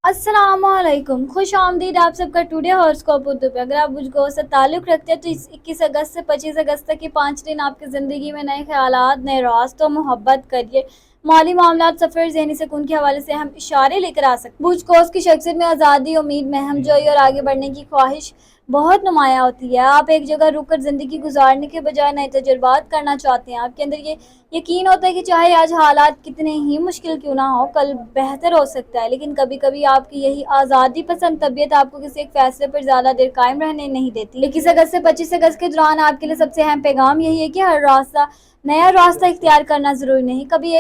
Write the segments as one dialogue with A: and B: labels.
A: अस्सलाम वालेकुम, खुश आमदीद आप सबका टुडे हॉरोस्कोप उर्दू पे। अगर आप मुझको से ताल्लुक़ रखते हैं तो इस 21 अगस्त से 25 अगस्त तक के 5 दिन आपकी ज़िंदगी में नए ख़यालात, नए रास्तों, मोहब्बत, करियर, माली मामलात, सफ़र, ज़हनी सुकून के हवाले से हम इशारे लेकर आ सकते हैं। बुझ की शख्सियत में आज़ादी, उम्मीद, महम जोई और आगे बढ़ने की ख्वाहिश बहुत नुमायाँ होती है। आप एक जगह रुक कर ज़िंदगी गुजारने के बजाय नए तजुर्बात करना चाहते हैं। आपके अंदर ये यकीन होता है कि चाहे आज हालात कितने ही मुश्किल क्यों ना हो, कल बेहतर हो सकता है। लेकिन कभी कभी आपकी यही आज़ादी पसंद तबीयत आपको किसी एक फैसले पर ज़्यादा देर कायम रहने नहीं देती। 21 अगस्त से 25 अगस्त के दौरान आपके लिए सबसे अहम पैगाम यही है कि हर नया रास्ता इख्तियार करना ज़रूरी नहीं। कभी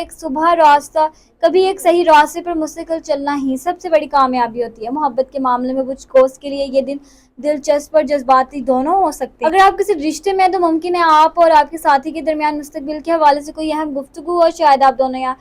A: एक सही रास्ते पर मुस्तकिल चलना ही सबसे बड़ी कामयाबी होती है। मोहब्बत के मामले में बुझकोस के लिए ये दिन दिलचस्प और जज्बाती दोनों हो सकते हैं। अगर आप किसी रिश्ते में हैं तो मुमकिन है आप और आपके साथी के दरमियान मुस्तकबिल के हवाले से कोई अहम गुफ्तगू हो। शायद आप दोनों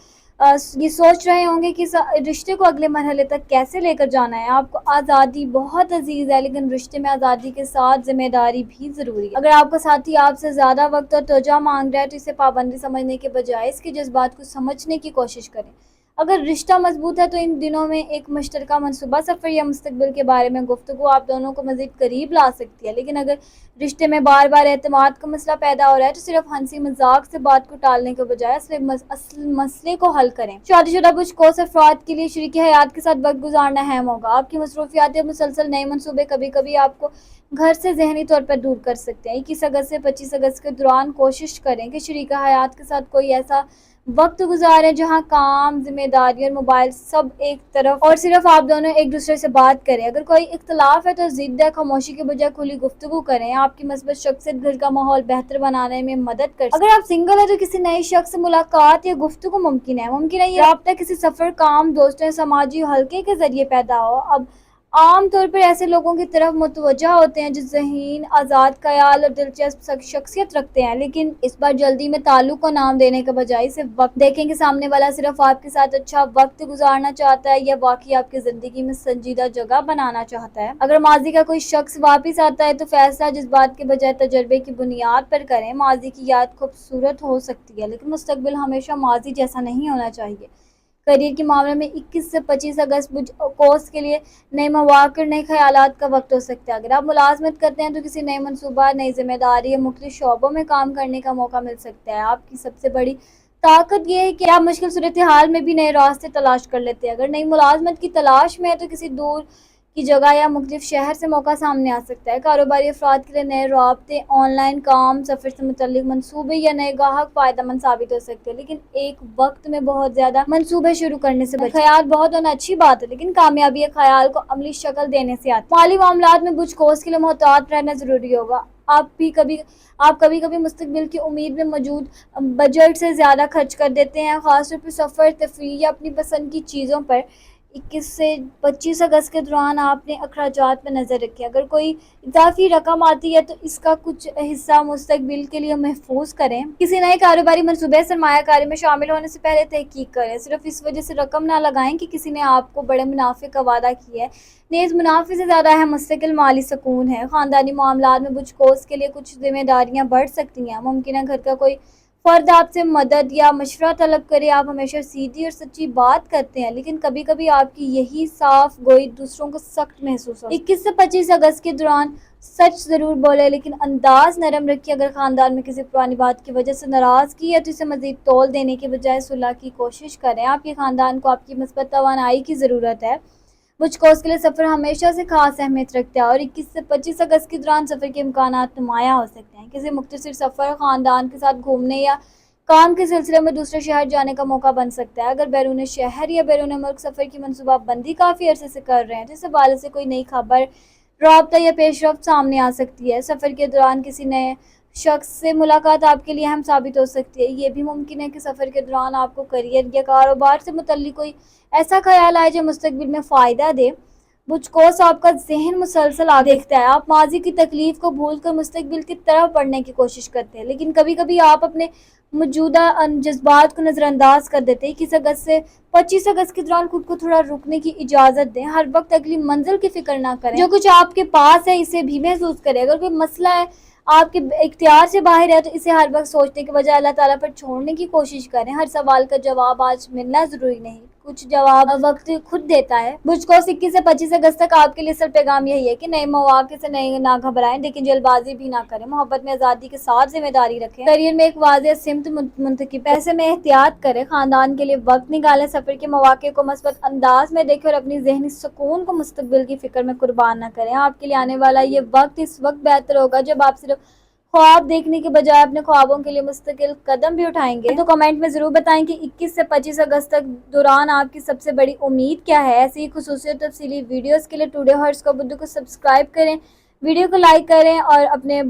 A: ये सोच रहे होंगे कि रिश्ते को अगले मरहले तक कैसे लेकर जाना है। आपको आज़ादी बहुत अजीज है, लेकिन रिश्ते में आज़ादी के साथ जिम्मेदारी भी ज़रूरी है। अगर आपका साथी आपसे ज़्यादा वक्त और तवज्जो मांग रहा है तो इसे पाबंदी समझने के बजाय इसके जज्बात को समझने की कोशिश करें। अगर रिश्ता मजबूत है तो इन दिनों में एक मुश्तरका मनसूबा, सफ़र या मुस्तकबिल के बारे में गुफ्तगू आप दोनों को मज़ीद करीब ला सकती है। लेकिन अगर रिश्ते में बार बार एतमाद का मसला पैदा हो रहा है तो सिर्फ हंसी मजाक से बात को टालने के बजाय असल मसले को हल करें। शादीशुदा बुझकोस अफराद के लिए शरीक हयात के साथ वक्त गुजारना अहम होगा। आपकी मसरूफियात या मुसलसल नए मनसूबे कभी कभी आपको घर से जहनी तौर पर दूर कर सकते हैं। 21 अगस्त से 25 अगस्त के दौरान कोशिश करें कि शरीक हयात के साथ कोई ऐसा वक्त गुजारें जहां काम, जिम्मेदारी और मोबाइल सब एक तरफ और सिर्फ आप दोनों एक दूसरे से बात करें। अगर कोई इख्तलाफ है तो जिद या खामोशी के बजाय खुली गुफ्तगू करें। आपकी मस्बत शख्सियत घर का माहौल बेहतर बनाने में मदद कर सकती है। अगर आप सिंगल है तो किसी नए शख्स से मुलाकात या गुफ्तगू मुमकिन है ये राब्ता किसी सफर, काम, दोस्तों या समाजी हल्के के जरिए पैदा हो। अब आम तौर पर ऐसे लोगों की तरफ मुतवज्जा होते हैं जो ज़हीन, आज़ाद ख्याल और दिलचस्प शख्सियत रखते हैं। लेकिन इस बार जल्दी में ताल्लुक को नाम देने के बजाय सिर्फ वक्त देखें कि सामने वाला सिर्फ आपके साथ अच्छा वक्त गुजारना चाहता है या वाकई आपकी ज़िंदगी में संजीदा जगह बनाना चाहता है। अगर माजी का कोई शख्स वापस आता है तो फैसला जज्बात के बजाय तजर्बे की बुनियाद पर करें। माजी की याद खूबसूरत हो सकती है, लेकिन मुस्तकबिल हमेशा माजी जैसा नहीं होना चाहिए। करियर के मामले में 21 से 25 अगस्त कोर्स के लिए नए मौक़े, नए ख़यालात का वक्त हो सकता है। अगर आप मुलाजमत करते हैं तो किसी नए मनसूबा, नई जिम्मेदारी या मुख्तलिफ शोबों में काम करने का मौका मिल सकता है। आपकी सबसे बड़ी ताकत यह है कि आप मुश्किल सूरत हाल में भी नए रास्ते तलाश कर लेते हैं। अगर नई मुलाजमत की तलाश में है तो किसी दूर की जगह या मुख्तलिफ शहर से मौका सामने आ सकता है। कारोबारी अफराद के लिए नए राब्ते, ऑनलाइन काम, सफ़र से मुतल्लिक मनसूबे या नए गाहक फ़ायदेमंद साबित हो सकते हैं। लेकिन एक वक्त में बहुत ज़्यादा मनसूबे शुरू करने से बचें। ख्याल बहुत होना अच्छी बात है, लेकिन कामयाबी ख्याल को अमली शक्ल देने से आती है। माली मामलात में बुझकोस के लिए मोहतात रहना ज़रूरी होगा। आप कभी कभी मुस्तकबिल की उम्मीद में मौजूद बजट से ज़्यादा खर्च कर देते हैं, ख़ासतौर पर सफ़र, तफरीह या अपनी पसंद की चीज़ों पर। 21 से 25 अगस्त के दौरान आपने अखराजात पर नज़र रखी। अगर कोई इजाफी रकम आती है तो इसका कुछ हिस्सा मुस्तकबिल के लिए महफूज करें। किसी नए कारोबारी मनसूबे, सरमायाकारी में शामिल होने से पहले तहकीक करें। सिर्फ इस वजह से रकम ना लगाएं कि किसी ने आपको बड़े मुनाफे का वादा किया है। नेज़ मुनाफे से ज़्यादा अहम मुस्तकिल माली सुकून है। ख़ानदानी मामलात में बुझकोस के लिए कुछ जिम्मेदारियाँ बढ़ सकती हैं। मुमकिन है घर का कोई फर्द आपसे मदद या मशवरा तलब करे। आप हमेशा सीधी और सच्ची बात करते हैं, लेकिन कभी कभी आपकी यही साफ गोई दूसरों को सख्त महसूस हो। 21 से 25 अगस्त के दौरान सच ज़रूर बोले, लेकिन अंदाज नरम रखिए। अगर ख़ानदान में किसी पुरानी बात की वजह से नाराज़गी है तो इसे मज़ीद तोल देने के बजाय सुलह की कोशिश करें। आपके ख़ानदान को आपकी मस्बत तवानाई की ज़रूरत है। बुझकोस के लिए सफ़र हमेशा से खास अहमियत रखता है और 21 से 25 अगस्त के दौरान सफ़र के इम्कानात नुमायाँ हो सकते हैं। किसी मुख्तसर सफ़र, ख़ानदान के साथ घूमने या काम के सिलसिले में दूसरे शहर जाने का मौका बन सकता है। अगर बैरून शहर या बैरून मुल्क सफ़र की मनसूबा बंदी काफ़ी अरसे से कर रहे हैं तो इस हवाले से कोई नई खबर, राब्ता या पेशरफ्त सामने आ सकती है। सफ़र के दौरान किसी नए शख्स से मुलाकात आपके लिए अहम साबित हो सकती है। ये भी मुमकिन है कि सफ़र के दौरान आपको करियर या कारोबार से मुतल्लिक कोई ऐसा ख्याल आए जो मुस्तकबिल में फ़ायदा दे। बुझकोस आपका ज़हन मुसलसल आगे देखता है। आप माजी की तकलीफ को भूल कर मुस्तकबिल की तरफ बढ़ने की कोशिश करते हैं, लेकिन कभी कभी आप अपने मौजूदा जज्बात को नज़रअंदाज कर देते हैं। 21 अगस्त से 25 अगस्त के दौरान खुद को थोड़ा रुकने की इजाज़त दें। हर वक्त अगली मंजिल की फिक्र ना करें। जो कुछ आपके पास है इसे भी महसूस करें। अगर कोई मसला है आपके इख्तियार से बाहर है तो इसे हर वक्त सोचने के बजाय अल्लाह ताला पर छोड़ने की कोशिश करें। हर सवाल का जवाब आज मिलना ज़रूरी नहीं। کچھ جواب وقت خود دیتا ہے۔ برج قوس 21 سے 25 اگست تک آپ کے لیے اصل پیغام یہی ہے کہ نئے مواقع سے نہ گھبرائیں، لیکن جلد بازی بھی نہ کریں، محبت میں آزادی کے ساتھ ذمہ داری رکھیں، کیریئر میں ایک واضح سمت منتخب، پیسے میں احتیاط کریں، خاندان کے لیے وقت نکالیں، سفر کے مواقع کو مثبت انداز میں دیکھیں اور اپنی ذہنی سکون کو مستقبل کی فکر میں قربان نہ کریں۔ آپ کے لیے آنے والا یہ وقت اس وقت بہتر ہوگا جب آپ صرف خواب دیکھنے کے بجائے اپنے خوابوں کے لیے مستقل قدم بھی اٹھائیں گے۔ تو کمنٹ میں ضرور بتائیں کہ 21 سے 25 اگست تک دوران آپ کی سب سے بڑی امید کیا ہے۔ ایسی ہی خصوصی اور تفصیلی ویڈیوز کے لیے ٹوڈے ہاراسکوپ اردو کو سبسکرائب کریں، ویڈیو کو لائک کریں اور اپنے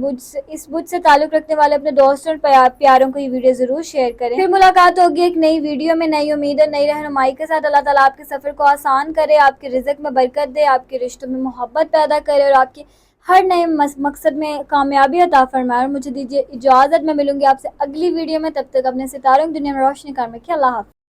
A: اس برج سے تعلق رکھنے والے اپنے دوستوں اور پیاروں کو یہ ویڈیو ضرور شیئر کریں۔ پھر ملاقات ہوگی ایک نئی ویڈیو میں، نئی امید اور نئی رہنمائی کے ساتھ۔ اللہ تعالیٰ آپ کے سفر کو آسان کرے، آپ کے رزق میں برکت دے، آپ کے رشتوں میں محبت پیدا کرے اور آپ کی ہر نئے مقصد میں کامیابی عطا فرمائے۔ اور مجھے دیجیے اجازت، میں ملوں گی آپ سے اگلی ویڈیو میں، تب تک اپنے ستاروں کی دنیا میں روشنی کر میں رکھیے۔ اللہ حافظ۔